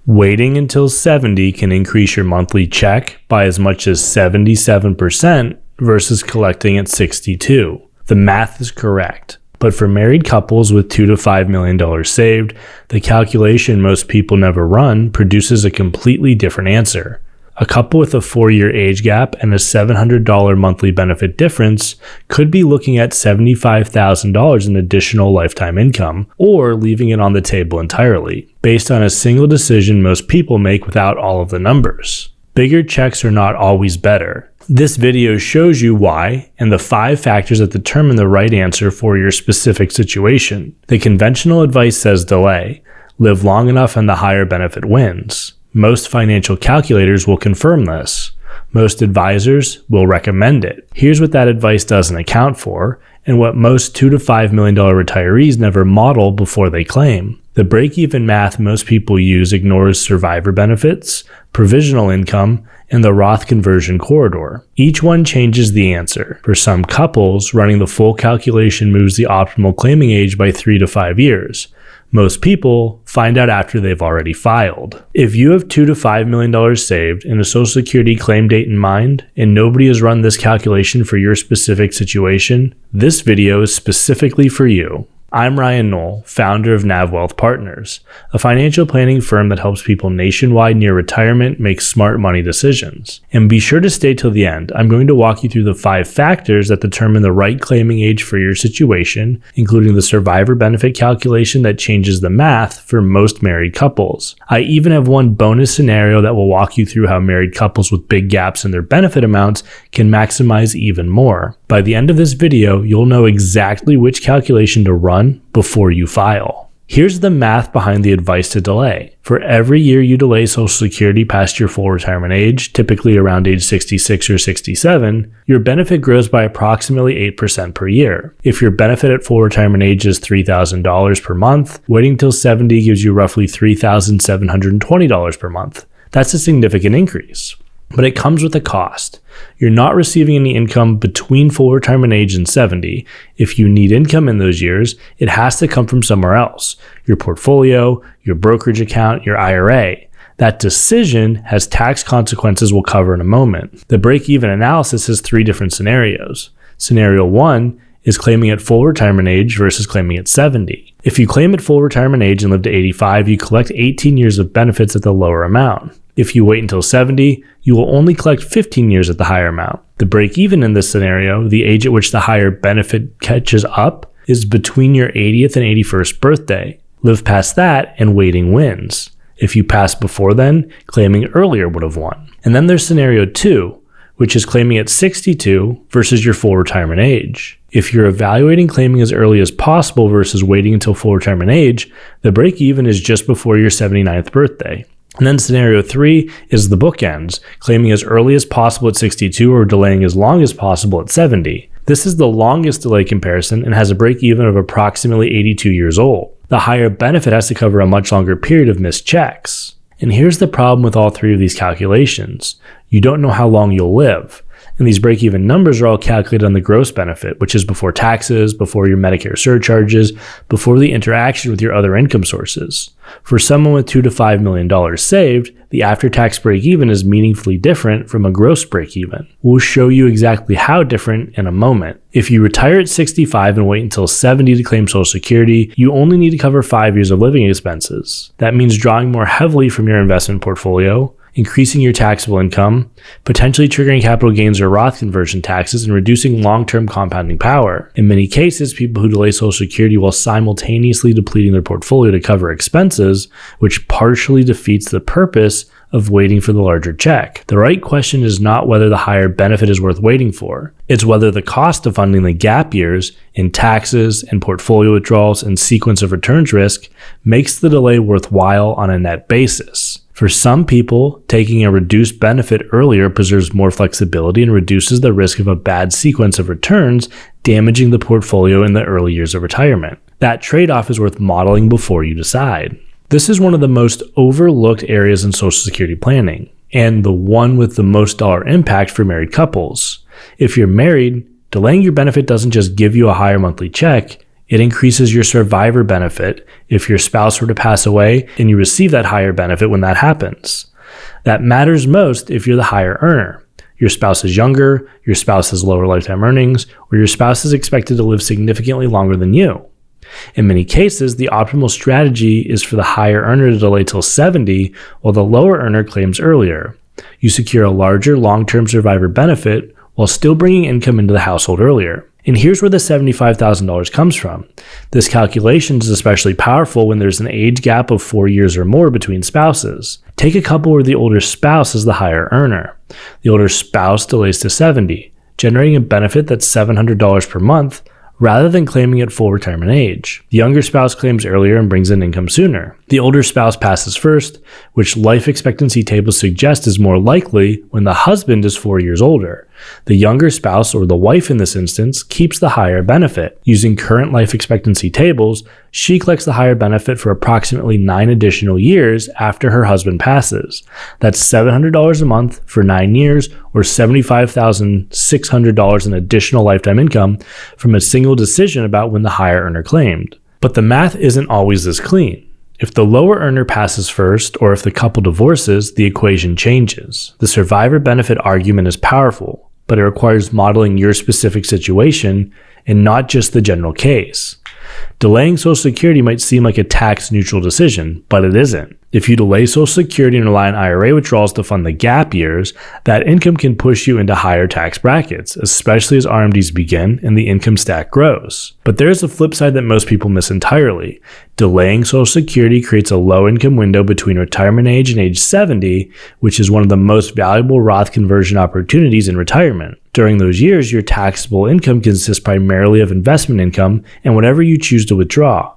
Waiting until 70 can increase your monthly check by as much as 77% versus collecting at 62. The math is correct. But for married couples with $2 to $5 million saved, the calculation most people never run produces a completely different answer. A couple with a 4-year age gap and a $700 monthly benefit difference could be looking at $75,000 in additional lifetime income, or leaving it on the table entirely, based on a single decision most people make without all of the numbers. Bigger checks are not always better. This video shows you why and the 5 factors that determine the right answer for your specific situation. The conventional advice says delay. Live long enough and the higher benefit wins. Most financial calculators will confirm this. Most advisors will recommend it. Here's what that advice doesn't account for, and what most $2 to $5 million retirees never model before they claim. The break-even math most people use ignores survivor benefits, provisional income, and the Roth conversion corridor. Each one changes the answer. For some couples, running the full calculation moves the optimal claiming age by 3 to 5 years. Most people find out after they've already filed. If you have $2 to $5 million saved and a Social Security claim date in mind, and nobody has run this calculation for your specific situation, this video is specifically for you. I'm Ryan Knoll, founder of Nav Wealth Partners, a financial planning firm that helps people nationwide near retirement make smart money decisions. And be sure to stay till the end. I'm going to walk you through the 5 factors that determine the right claiming age for your situation, including the survivor benefit calculation that changes the math for most married couples. I even have one bonus scenario that will walk you through how married couples with big gaps in their benefit amounts can maximize even more. By the end of this video, you'll know exactly which calculation to run before you file. Here's the math behind the advice to delay. For every year you delay Social Security past your full retirement age, typically around age 66 or 67, your benefit grows by approximately 8% per year. If your benefit at full retirement age is $3,000 per month, waiting till 70 gives you roughly $3,720 per month. That's a significant increase. But it comes with a cost. You're not receiving any income between full retirement age and 70. If you need income in those years, it has to come from somewhere else. Your portfolio, your brokerage account, your IRA. That decision has tax consequences we'll cover in a moment. The break-even analysis has 3 different scenarios. Scenario 1 is claiming at full retirement age versus claiming at 70. If you claim at full retirement age and live to 85, you collect 18 years of benefits at the lower amount. If you wait until 70, you will only collect 15 years at the higher amount. The break-even in this scenario, the age at which the higher benefit catches up, is between your 80th and 81st birthday. Live past that and waiting wins. If you pass before then, claiming earlier would have won. And then there's scenario 2, which is claiming at 62 versus your full retirement age. If you're evaluating claiming as early as possible versus waiting until full retirement age, the break-even is just before your 79th birthday. And then scenario 3 is the bookends, claiming as early as possible at 62 or delaying as long as possible at 70. This is the longest delay comparison and has a break-even of approximately 82 years old. The higher benefit has to cover a much longer period of missed checks. And here's the problem with all 3 of these calculations. You don't know how long you'll live. And these break-even numbers are all calculated on the gross benefit, which is before taxes, before your Medicare surcharges, before the interaction with your other income sources. For someone with $2 to $5 million saved, the after-tax break-even is meaningfully different from a gross break-even. We'll show you exactly how different in a moment. If you retire at 65 and wait until 70 to claim Social Security, you only need to cover 5 years of living expenses. That means drawing more heavily from your investment portfolio, increasing your taxable income, potentially triggering capital gains or Roth conversion taxes, and reducing long-term compounding power. In many cases, people who delay Social Security while simultaneously depleting their portfolio to cover expenses, which partially defeats the purpose of waiting for the larger check. The right question is not whether the higher benefit is worth waiting for. It's whether the cost of funding the gap years in taxes and portfolio withdrawals and sequence of returns risk makes the delay worthwhile on a net basis. For some people, taking a reduced benefit earlier preserves more flexibility and reduces the risk of a bad sequence of returns damaging the portfolio in the early years of retirement. That trade-off is worth modeling before you decide. This is one of the most overlooked areas in Social Security planning, and the one with the most dollar impact for married couples. If you're married, delaying your benefit doesn't just give you a higher monthly check, It increases your survivor benefit if your spouse were to pass away and you receive that higher benefit when that happens. That matters most if you're the higher earner. Your spouse is younger, your spouse has lower lifetime earnings, or your spouse is expected to live significantly longer than you. In many cases, the optimal strategy is for the higher earner to delay till 70 while the lower earner claims earlier. You secure a larger long-term survivor benefit while still bringing income into the household earlier. And here's where the $75,000 comes from. This calculation is especially powerful when there's an age gap of 4 years or more between spouses. Take a couple where the older spouse is the higher earner. The older spouse delays to 70, generating a benefit that's $700 per month, rather than claiming at full retirement age. The younger spouse claims earlier and brings in income sooner. The older spouse passes first, which life expectancy tables suggest is more likely when the husband is 4 years older. The younger spouse, or the wife in this instance, keeps the higher benefit. Using current life expectancy tables, she collects the higher benefit for approximately 9 additional years after her husband passes. That's $700 a month for 9 years, or $75,600 in additional lifetime income from a single decision about when the higher earner claimed. But the math isn't always this clean. If the lower earner passes first, or if the couple divorces, the equation changes. The survivor benefit argument is powerful, but it requires modeling your specific situation and not just the general case. Delaying Social Security might seem like a tax-neutral decision, but it isn't. If you delay Social Security and rely on IRA withdrawals to fund the gap years, that income can push you into higher tax brackets, especially as RMDs begin and the income stack grows. But there's a flip side that most people miss entirely. Delaying Social Security creates a low-income window between retirement age and age 70, which is one of the most valuable Roth conversion opportunities in retirement. During those years, your taxable income consists primarily of investment income and whatever you choose to withdraw.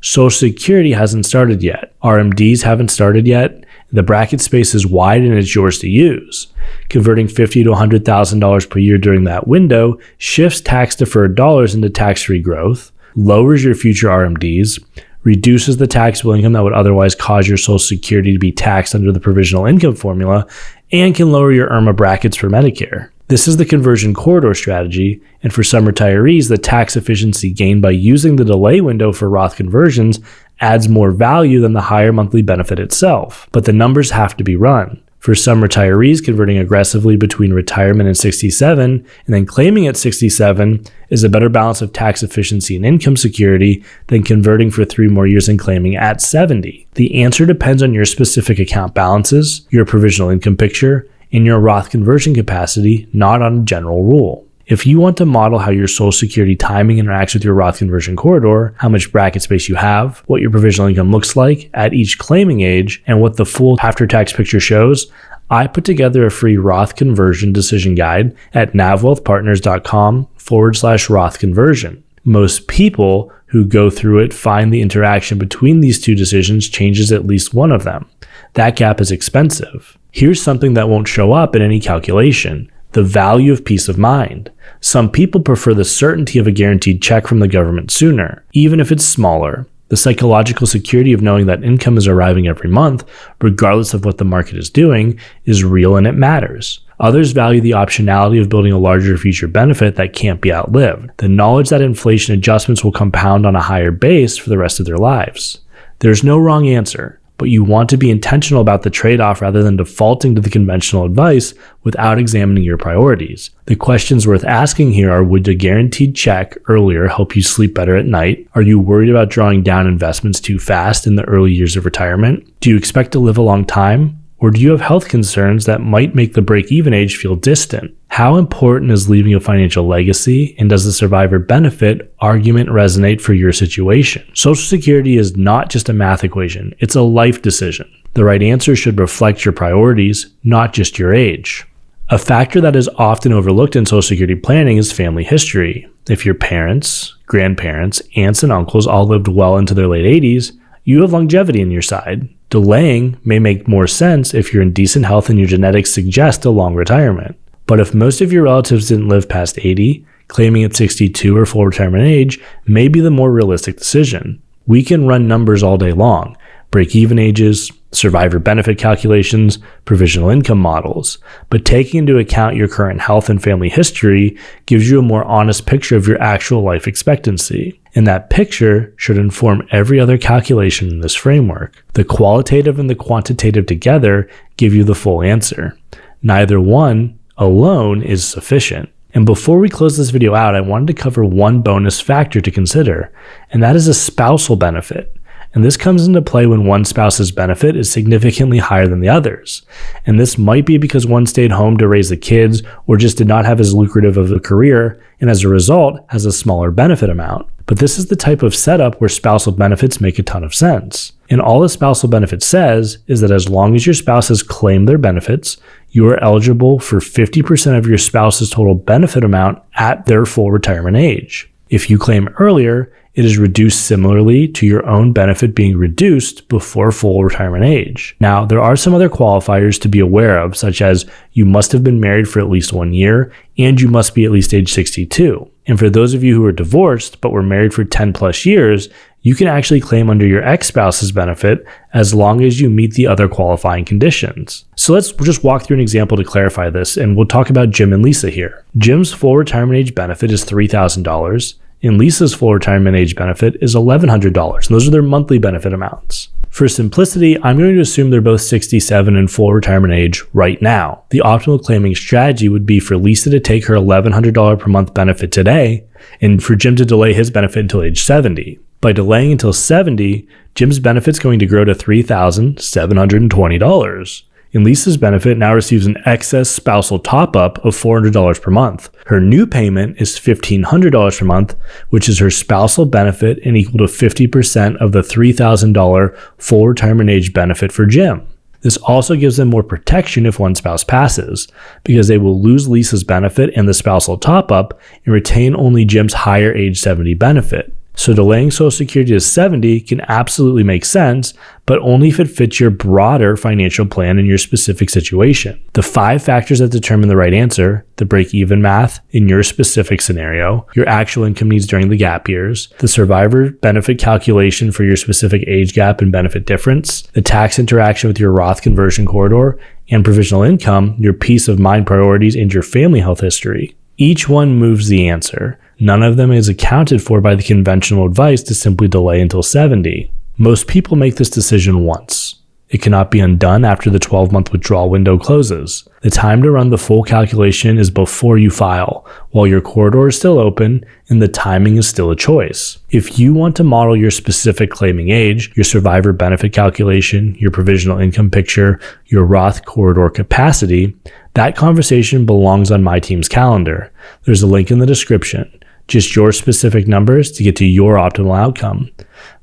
Social Security hasn't started yet. RMDs haven't started yet. The bracket space is wide and it's yours to use. Converting $50,000 to $100,000 per year during that window shifts tax-deferred dollars into tax-free growth, lowers your future RMDs, reduces the taxable income that would otherwise cause your Social Security to be taxed under the provisional income formula, and can lower your IRMAA brackets for Medicare. This is the conversion corridor strategy, and for some retirees, the tax efficiency gained by using the delay window for Roth conversions adds more value than the higher monthly benefit itself. But the numbers have to be run. For some retirees, converting aggressively between retirement and 67 and then claiming at 67 is a better balance of tax efficiency and income security than converting for 3 more years and claiming at 70. The answer depends on your specific account balances, your provisional income picture, and your Roth conversion capacity, not on a general rule. If you want to model how your Social Security timing interacts with your Roth conversion corridor, how much bracket space you have, what your provisional income looks like at each claiming age, and what the full after-tax picture shows, I put together a free Roth conversion decision guide at navwealthpartners.com/Roth conversion. Most people who go through it find the interaction between these two decisions changes at least one of them. That gap is expensive. Here's something that won't show up in any calculation: the value of peace of mind. Some people prefer the certainty of a guaranteed check from the government sooner, even if it's smaller. The psychological security of knowing that income is arriving every month, regardless of what the market is doing, is real and it matters. Others value the optionality of building a larger future benefit that can't be outlived, the knowledge that inflation adjustments will compound on a higher base for the rest of their lives. There's no wrong answer, but you want to be intentional about the trade-off rather than defaulting to the conventional advice without examining your priorities. The questions worth asking here are: would a guaranteed check earlier help you sleep better at night? Are you worried about drawing down investments too fast in the early years of retirement? Do you expect to live a long time? Or do you have health concerns that might make the break-even age feel distant? How important is leaving a financial legacy, and does the survivor benefit argument resonate for your situation? Social Security is not just a math equation, it's a life decision. The right answer should reflect your priorities, not just your age. A factor that is often overlooked in Social Security planning is family history. If your parents, grandparents, aunts, and uncles all lived well into their late 80s, you have longevity on your side. Delaying may make more sense if you're in decent health and your genetics suggest a long retirement. But if most of your relatives didn't live past 80, claiming at 62 or full retirement age may be the more realistic decision. We can run numbers all day long: break-even ages, survivor benefit calculations, provisional income models, but taking into account your current health and family history gives you a more honest picture of your actual life expectancy. And that picture should inform every other calculation in this framework. The qualitative and the quantitative together give you the full answer. Neither one alone is sufficient. And before we close this video out, I wanted to cover one bonus factor to consider, and that is a spousal benefit. And this comes into play when one spouse's benefit is significantly higher than the others. And this might be because one stayed home to raise the kids or just did not have as lucrative of a career, and as a result has a smaller benefit amount. But this is the type of setup where spousal benefits make a ton of sense. And all the spousal benefit says is that as long as your spouse has claimed their benefits, you are eligible for 50% of your spouse's total benefit amount at their full retirement age. If you claim earlier, it is reduced similarly to your own benefit being reduced before full retirement age. Now, there are some other qualifiers to be aware of, such as you must have been married for at least 1 year and you must be at least age 62. And for those of you who are divorced but were married for 10 plus years, you can actually claim under your ex-spouse's benefit as long as you meet the other qualifying conditions. So let's just walk through an example to clarify this, and we'll talk about Jim and Lisa here. Jim's full retirement age benefit is $3,000, and Lisa's full retirement age benefit is $1,100, and those are their monthly benefit amounts. For simplicity, I'm going to assume they're both 67 and full retirement age right now. The optimal claiming strategy would be for Lisa to take her $1,100 per month benefit today, and for Jim to delay his benefit until age 70. By delaying until 70, Jim's benefit's going to grow to $3,720. And Lisa's benefit now receives an excess spousal top-up of $400 per month. Her new payment is $1,500 per month, which is her spousal benefit and equal to 50% of the $3,000 full retirement age benefit for Jim. This also gives them more protection if one spouse passes, because they will lose Lisa's benefit and the spousal top-up and retain only Jim's higher age 70 benefit. So delaying Social Security to 70 can absolutely make sense, but only if it fits your broader financial plan in your specific situation. The 5 factors that determine the right answer, the break-even math in your specific scenario, your actual income needs during the gap years, the survivor benefit calculation for your specific age gap and benefit difference, the tax interaction with your Roth conversion corridor, and provisional income, your peace of mind priorities, and your family health history. Each one moves the answer. None of them is accounted for by the conventional advice to simply delay until 70. Most people make this decision once. It cannot be undone after the 12-month withdrawal window closes. The time to run the full calculation is before you file, while your corridor is still open and the timing is still a choice. If you want to model your specific claiming age, your survivor benefit calculation, your provisional income picture, your Roth corridor capacity, that conversation belongs on my team's calendar. There's a link in the description. Just your specific numbers to get to your optimal outcome.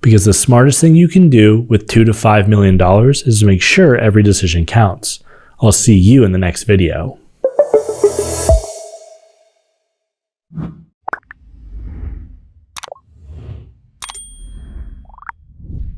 Because the smartest thing you can do with $2 to $5 million is to make sure every decision counts. I'll see you in the next video.